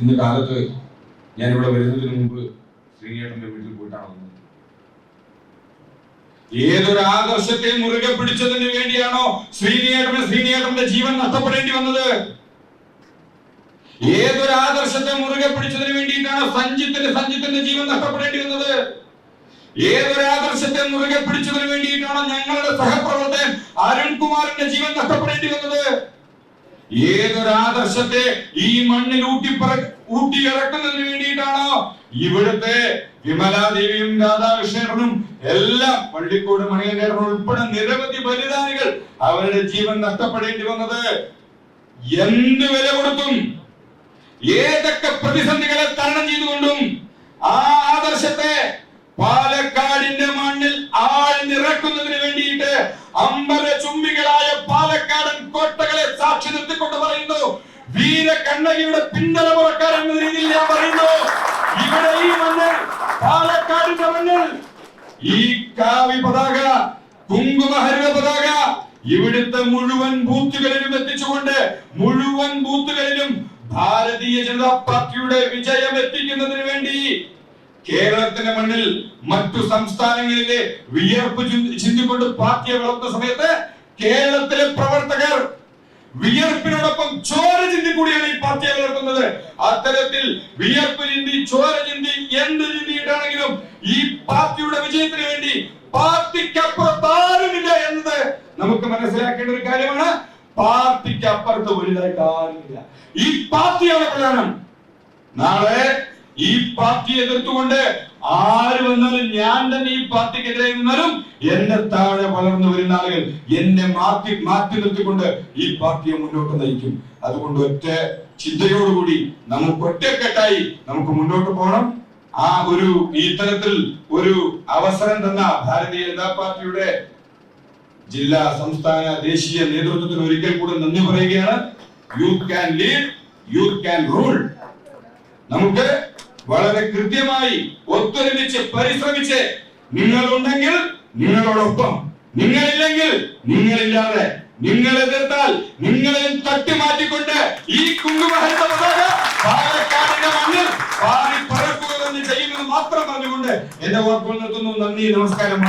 ഇന്ന് കാലത്ത് ഞാനിവിടെ വരുന്നതിന് മുമ്പ് ശ്രീനിയേട്ടന്റെ വീട്ടിൽ പോയിട്ടാണ് വന്നത്. ഏതൊരു ആദർശത്തെ മുറുകെ പിടിച്ചതിന് വേണ്ടിയാണോ ശ്രീനിയേട്ടന്റെ ജീവൻ നഷ്ടപ്പെടേണ്ടി വന്നത്? ഏതൊരു ആദർശത്തെ മുറുകെ പിടിച്ചതിന് വേണ്ടിയിട്ടാണോ സഞ്ജിത്തിന്റെ ജീവൻ നഷ്ടപ്പെടേണ്ടി വന്നത്? ഏതൊരു ആദർശത്തെ മുറുകെ പിടിച്ചതിന് വേണ്ടിയിട്ടാണോ ഞങ്ങളുടെ സഹപ്രവർത്തകൻ അരുൺകുമാറിന്റെ ജീവൻ നഷ്ടപ്പെടേണ്ടി വന്നത്? ഏതൊരു ആദർശത്തെ ഈ മണ്ണിൽ ഊട്ടിയിറക്കുന്നതിന് വേണ്ടിയിട്ടാണോ ഇവിടുത്തെ വിമലാദേവിയും രാധാകൃഷ്ണനും എല്ലാം പള്ളിക്കോട് മണികണ്ഠേട്ടൻ ഉൾപ്പെടെ നിരവധി ബലിദാനികൾ അവരുടെ ജീവൻ നഷ്ടപ്പെടേണ്ടി വന്നത്? എന്ത് വില കൊടുത്തും ഏതൊക്കെ പ്രതിസന്ധികളെ തരണം ചെയ്തുകൊണ്ടും ആ ആദർശത്തെ പാലക്കാടിന്റെ മണ്ണിൽ ആഴ്ന്നിറക്കുന്നതിന് വേണ്ടിയിട്ട് അമ്പര ചുംബികളായ പാലക്കാടൻ കോട്ടകളെ സാക്ഷി നിർത്തിക്കൊണ്ട് പറയുന്നു, വീര കണ്ണകിയുടെ പിന്തലമുറക്കാർ എന്ന രീതിയിൽ ഞാൻ പറയുന്നു, ഇവിടെ ഈ മണ്ണിൽ പാലക്കാടിന്റെ മണ്ണിൽ ഈ കാവി പതാക, കുങ്കുമഹരിത പതാക ഇവിടുത്തെ മുഴുവൻ ബൂത്തുകളിലും എത്തിച്ചുകൊണ്ട് മുഴുവൻ ബൂത്തുകളിലും ഭാരതീയ ജനതാ പാർട്ടിയുടെ വിജയം എത്തിക്കുന്നതിന് വേണ്ടി കേരളത്തിന്റെ മണ്ണിൽ മറ്റു സംസ്ഥാനങ്ങളിലെ വിയർപ്പ് ചിന്തിക്കൊണ്ട് പാർട്ടിയെ വളർത്തുന്ന സമയത്ത് കേരളത്തിലെ പ്രവർത്തകർ വിയർപ്പിനോടൊപ്പം ചോര ചിന്തി കൂടിയാണ് ഈ പാർട്ടിയെ വളർത്തുന്നത്. അത്തരത്തിൽ വിയർപ്പ് ചിന്തി, ചോര ചിന്തി, എന്ത് ചിന്തിയിട്ടാണെങ്കിലും ഈ പാർട്ടിയുടെ വിജയത്തിന് വേണ്ടി പാർട്ടിക്ക് അപ്പുറത്താരുമില്ല എന്നത് നമുക്ക് മനസ്സിലാക്കേണ്ട ഒരു കാര്യമാണ്. പാർട്ടിക്ക് അപ്പുറത്ത് വലുതായിട്ട് ആരുമില്ല. ഈ പാർട്ടിയാണ് പ്രധാനം. നാളെ ഈ പാർട്ടി എതിർത്തുകൊണ്ട് ആര് വന്നാലും, ഞാൻ തന്നെ ഈ പാർട്ടിക്കെതിരെ നിന്നാലും എന്നെ താഴെ വളർന്നു വരുന്ന ആളുകൾ എന്നെ മാറ്റി നിർത്തിക്കൊണ്ട് ഈ പാർട്ടിയെ മുന്നോട്ട് നയിക്കും. അതുകൊണ്ട് ഒറ്റ ചിന്തയോടുകൂടി നമുക്ക് ഒറ്റക്കെട്ടായി നമുക്ക് മുന്നോട്ട് പോകണം. ഈ തരത്തിൽ ഒരു അവസരം തന്ന ഭാരതീയ ജനതാ പാർട്ടിയുടെ ജില്ലാ, സംസ്ഥാന, ദേശീയ നേതൃത്വത്തിന് ഒരിക്കൽ കൂടെ നന്ദി പറയുകയാണ്. Youth can lead, youth can rule. നമുക്ക് വളരെ കൃത്യമായി ഒത്തൊരുമിച്ച് പരിശ്രമിച്ച്, നിങ്ങളുണ്ടെങ്കിൽ നിങ്ങളോടൊപ്പം, നിങ്ങളില്ലെങ്കിൽ നിങ്ങളില്ലാതെ, നിങ്ങൾ എതിർത്താൽ നിങ്ങളെയും തട്ടി മാറ്റിക്കൊണ്ട് ഈ കുങ്കുമഹരിത പതാക പാലക്കാടിന്റെ മണ്ണിൽ പാറി പറക്കുക എന്ന് ചെയ്യുമെന്ന് മാത്രം പറഞ്ഞുകൊണ്ട് എന്റെ വാക്കുകൾ നിർത്തുന്നു. നന്ദി, നമസ്കാരം.